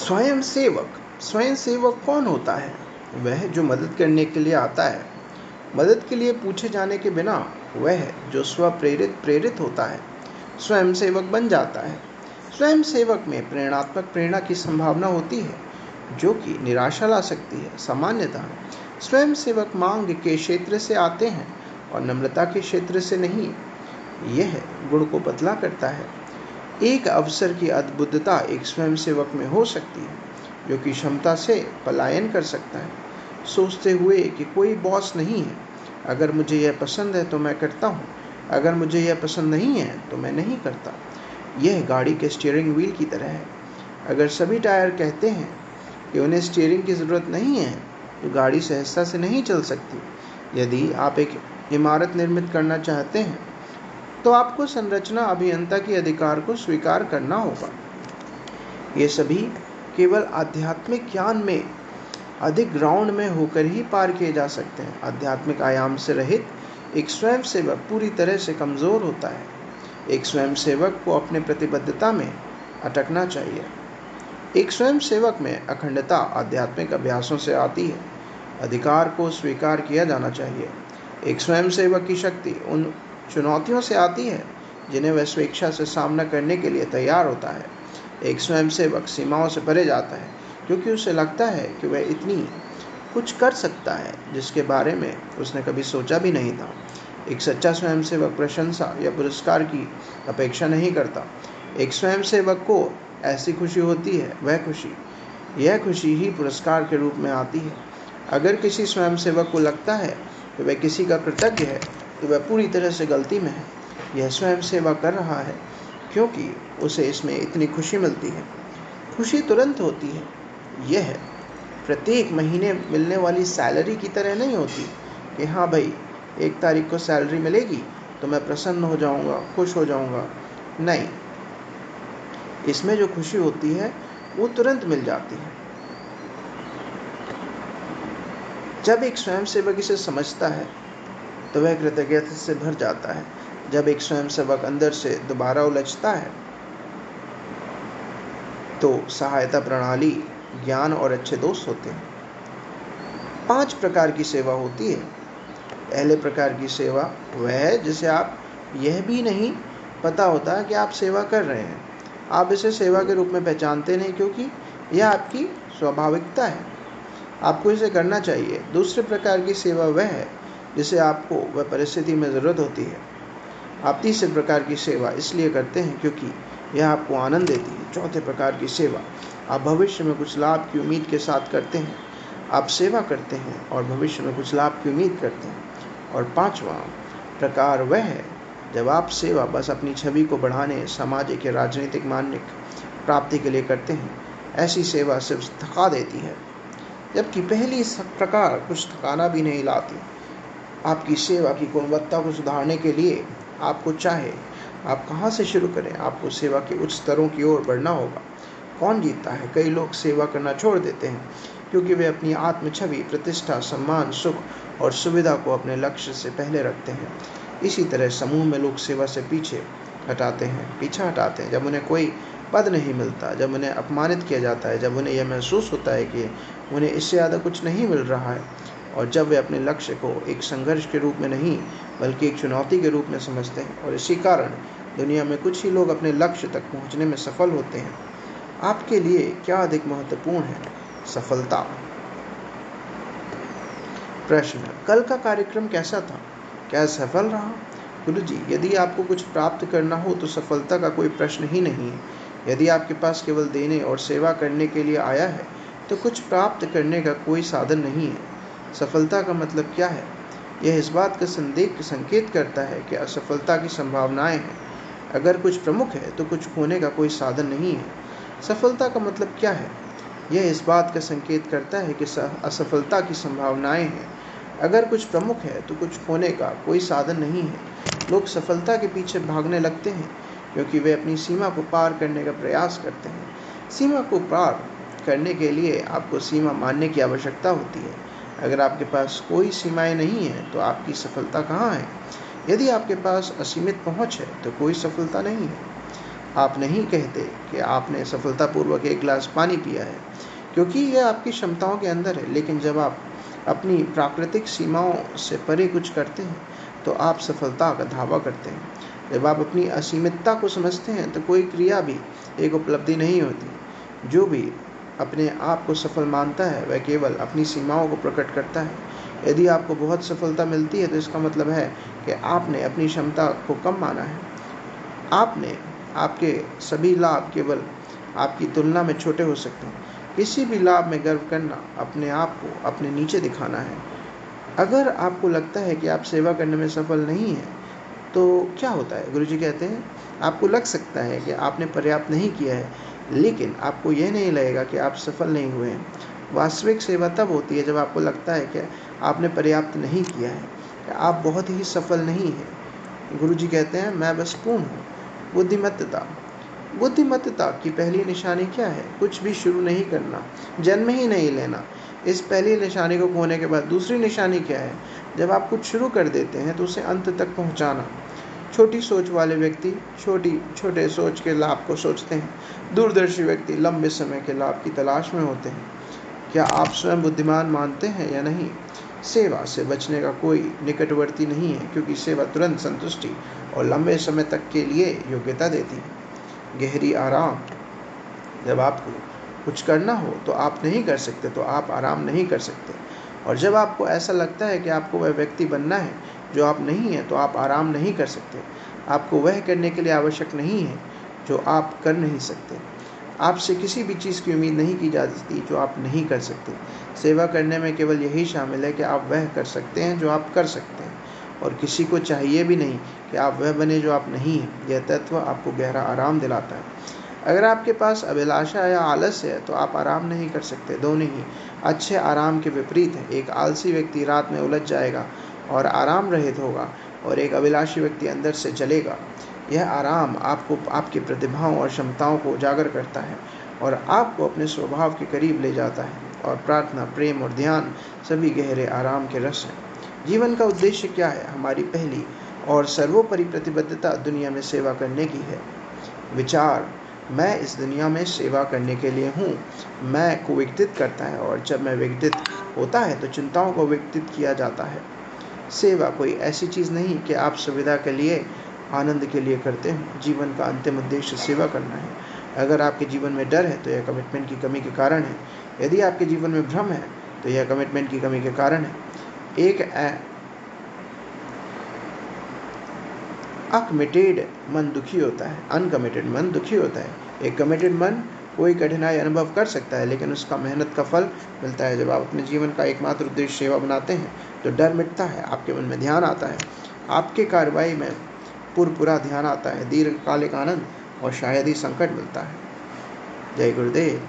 स्वयं सेवक कौन होता है? वह जो मदद करने के लिए आता है, मदद के लिए पूछे जाने के बिना। वह जो स्व प्रेरित होता है, स्वयं सेवक बन जाता है। स्वयं सेवक में प्रेरणात्मक प्रेरणा की संभावना होती है, जो कि निराशा ला सकती है। सामान्यतः स्वयं सेवक मांग के क्षेत्र से आते हैं और नम्रता के क्षेत्र से नहीं। यह गुण को बदला करता है। एक अवसर की अद्भुतता एक स्वयं सेवक में हो सकती है, जो कि क्षमता से पलायन कर सकता है, सोचते हुए कि कोई बॉस नहीं है। अगर मुझे यह पसंद है तो मैं करता हूँ, अगर मुझे यह पसंद नहीं है तो मैं नहीं करता। यह गाड़ी के स्टीयरिंग व्हील की तरह है। अगर सभी टायर कहते हैं कि उन्हें स्टीयरिंग की ज़रूरत नहीं है, तो गाड़ी सहजता से नहीं चल सकती। यदि आप एक इमारत निर्मित करना चाहते हैं, तो आपको संरचना अभियंता के अधिकार को स्वीकार करना होगा। ये सभी केवल आध्यात्मिक ज्ञान में अधिक ग्राउंड में होकर ही पार किए जा सकते हैं। आध्यात्मिक आयाम से रहित एक स्वयं सेवक पूरी तरह से कमज़ोर होता है। एक स्वयं सेवक को अपने प्रतिबद्धता में अटकना चाहिए। एक स्वयं सेवक में अखंडता आध्यात्मिक अभ्यासों से आती है। अधिकार को स्वीकार किया जाना चाहिए। एक स्वयं सेवक की शक्ति उन चुनौतियों से आती है जिन्हें वह स्वेच्छा से सामना करने के लिए तैयार होता है। एक स्वयं सेवक सीमाओं से परे जाता है, क्योंकि उसे लगता है कि वह इतनी कुछ कर सकता है जिसके बारे में उसने कभी सोचा भी नहीं था। एक सच्चा स्वयंसेवक प्रशंसा या पुरस्कार की अपेक्षा नहीं करता। एक स्वयंसेवक को ऐसी खुशी होती है, यह खुशी ही पुरस्कार के रूप में आती है। अगर किसी स्वयंसेवक को लगता है कि वह किसी का कृतज्ञ है, तो वह पूरी तरह से गलती में है। यह स्वयं सेवा कर रहा है क्योंकि उसे इसमें इतनी खुशी मिलती है। खुशी तुरंत होती है। यह प्रत्येक महीने मिलने वाली सैलरी की तरह नहीं होती कि हाँ भाई 1 तारीख को सैलरी मिलेगी तो मैं प्रसन्न हो जाऊंगा, खुश हो जाऊंगा। नहीं, इसमें जो खुशी होती है वो तुरंत मिल जाती है। जब एक स्वयंसेवक इसे समझता है तो वह कृतज्ञता से भर जाता है। जब एक स्वयंसेवक अंदर से दोबारा उलझता है तो सहायता प्रणाली, ज्ञान और अच्छे दोस्त होते हैं। 5 प्रकार की सेवा होती है। पहले प्रकार की सेवा वह है जिसे आप यह भी नहीं पता होता कि आप सेवा कर रहे हैं। आप इसे सेवा के रूप में पहचानते नहीं, क्योंकि यह आपकी स्वाभाविकता है। आपको इसे करना चाहिए। दूसरे प्रकार की सेवा वह है जिसे आपको वह परिस्थिति में ज़रूरत होती है। आप तीसरे प्रकार की सेवा इसलिए करते हैं क्योंकि यह आपको आनंद देती है। चौथे प्रकार की सेवा आप भविष्य में कुछ लाभ की उम्मीद के साथ करते हैं। आप सेवा करते हैं और भविष्य में कुछ लाभ की उम्मीद करते हैं। और 5वां प्रकार वह है जब आप सेवा बस अपनी छवि को बढ़ाने, सामाजिक या राजनीतिक मान्य प्राप्ति के लिए करते हैं। ऐसी सेवा सिर्फ थका देती है, जबकि पहली प्रकार कुछ थकाना भी नहीं लाती। आपकी सेवा की गुणवत्ता को सुधारने के लिए आपको चाहे आप कहाँ से शुरू करें, आपको सेवा के उच्च स्तरों की ओर बढ़ना होगा। कौन जीतता है? कई लोग सेवा करना छोड़ देते हैं क्योंकि वे अपनी आत्म छवि, प्रतिष्ठा, सम्मान, सुख और सुविधा को अपने लक्ष्य से पहले रखते हैं। इसी तरह समूह में लोग सेवा से पीछा हटाते हैं जब उन्हें कोई पद नहीं मिलता, जब उन्हें अपमानित किया जाता है, जब उन्हें यह महसूस होता है कि उन्हें इससे ज़्यादा कुछ नहीं मिल रहा है, और जब वे अपने लक्ष्य को एक संघर्ष के रूप में नहीं बल्कि एक चुनौती के रूप में समझते हैं। और इसी कारण दुनिया में कुछ ही लोग अपने लक्ष्य तक पहुंचने में सफल होते हैं। आपके लिए क्या अधिक महत्वपूर्ण है, सफलता? प्रश्न: कल का कार्यक्रम कैसा था? क्या सफल रहा? गुरुजी, यदि आपको कुछ प्राप्त करना हो तो सफलता का कोई प्रश्न ही नहीं है। यदि आपके पास केवल देने और सेवा करने के लिए आया है तो कुछ प्राप्त करने का कोई साधन नहीं है। सफलता का मतलब क्या है? यह इस बात का संकेत करता है कि असफलता की संभावनाएं हैं। अगर कुछ प्रमुख है तो कुछ खोने का कोई साधन नहीं है। सफलता का मतलब क्या है? यह इस बात का संकेत करता है कि असफलता की संभावनाएं हैं। अगर कुछ प्रमुख है तो कुछ खोने का कोई साधन नहीं है। लोग सफलता के पीछे भागने लगते हैं क्योंकि वे अपनी सीमा को पार करने का प्रयास करते हैं। सीमा को पार करने के लिए आपको सीमा मानने की आवश्यकता होती है। अगर आपके पास कोई सीमाएं नहीं हैं तो आपकी सफलता कहाँ है? यदि आपके पास असीमित पहुंच है तो कोई सफलता नहीं है। आप नहीं कहते कि आपने सफलतापूर्वक एक गिलास पानी पिया है, क्योंकि यह आपकी क्षमताओं के अंदर है। लेकिन जब आप अपनी प्राकृतिक सीमाओं से परे कुछ करते हैं तो आप सफलता का दावा करते हैं। जब आप अपनी असीमितता को समझते हैं तो कोई क्रिया भी एक उपलब्धि नहीं होती। जो भी अपने आप को सफल मानता है वह केवल अपनी सीमाओं को प्रकट करता है। यदि आपको बहुत सफलता मिलती है तो इसका मतलब है कि आपने अपनी क्षमता को कम माना है। आपने आपके सभी लाभ केवल आपकी तुलना में छोटे हो सकते हैं। किसी भी लाभ में गर्व करना अपने आप को अपने नीचे दिखाना है। अगर आपको लगता है कि आप सेवा करने में सफल नहीं हैं, तो क्या होता है? गुरुजी कहते हैं, आपको लग सकता है कि आपने पर्याप्त नहीं किया है, लेकिन आपको यह नहीं लगेगा कि आप सफल नहीं हुए हैं। वास्तविक सेवा तब होती है जब आपको लगता है कि आपने पर्याप्त नहीं किया है, कि आप बहुत ही सफल नहीं हैं। गुरुजी कहते हैं, मैं बस पूर्ण हूँ। बुद्धिमत्ता बुद्धिमत्ता की पहली निशानी क्या है? कुछ भी शुरू नहीं करना, जन्म ही नहीं लेना। इस पहली निशानी को खोने के बाद दूसरी निशानी क्या है? जब आप कुछ शुरू कर देते हैं तो उसे अंत तक पहुंचाना। छोटी सोच वाले व्यक्ति छोटे सोच के लाभ को सोचते हैं। दूरदर्शी व्यक्ति लंबे समय के लाभ की तलाश में होते हैं। क्या आप स्वयं बुद्धिमान मानते हैं या नहीं? सेवा से बचने का कोई निकटवर्ती नहीं है, क्योंकि सेवा तुरंत संतुष्टि और लंबे समय तक के लिए योग्यता देती है। गहरी आराम। जब आपको कुछ करना हो तो आप नहीं कर सकते, तो आप आराम नहीं कर सकते। और जब आपको ऐसा लगता है कि आपको वह व्यक्ति बनना है जो आप नहीं हैं, तो आप आराम नहीं कर सकते। आपको वह करने के लिए आवश्यक नहीं है जो आप कर नहीं सकते। आपसे किसी भी चीज़ की उम्मीद नहीं की जाती जो आप नहीं कर सकते। सेवा करने में केवल यही शामिल है कि आप वह कर सकते हैं जो आप कर सकते हैं, और किसी को चाहिए भी नहीं कि आप वह बने जो आप नहीं हैं। यह तत्व आपको गहरा आराम दिलाता है। अगर आपके पास अभिलाषा या आलस्य है तो आप आराम नहीं कर सकते। दोनों ही अच्छे आराम के विपरीत है। एक आलसी व्यक्ति रात में उलझ जाएगा और आराम रहित होगा, और एक अभिलाषी व्यक्ति अंदर से जलेगा। यह आराम आपको आपकी प्रतिभाओं और क्षमताओं को उजागर करता है और आपको अपने स्वभाव के करीब ले जाता है। और प्रार्थना, प्रेम और ध्यान सभी गहरे आराम के रस हैं। जीवन का उद्देश्य क्या है? हमारी पहली और सर्वोपरि प्रतिबद्धता दुनिया में सेवा करने की है। विचार, मैं इस दुनिया में सेवा करने के लिए हूँ। मैं को विकसित करता है, और जब मैं विकसित होता है तो चिंताओं को विकसित किया जाता है। सेवा कोई ऐसी चीज़ नहीं कि आप सुविधा के लिए, आनंद के लिए करते हो। जीवन का अंतिम उद्देश्य सेवा करना है। अगर आपके जीवन में डर है तो यह कमिटमेंट की कमी के कारण है। यदि आपके जीवन में भ्रम है तो यह कमिटमेंट की कमी के कारण है। एक अकमिटेड मन दुखी होता है, अनकमिटेड मन दुखी होता है। एक कमिटेड मन कोई कठिनाई अनुभव कर सकता है, लेकिन उसका मेहनत का फल मिलता है। जब आप अपने जीवन का एकमात्र उद्देश्य सेवा बनाते हैं तो डर मिटता है, आपके मन में ध्यान आता है, आपके कार्रवाई में पूरा ध्यान आता है, दीर्घकालिक आनंद और शायद ही संकट मिलता है। जय गुरुदेव।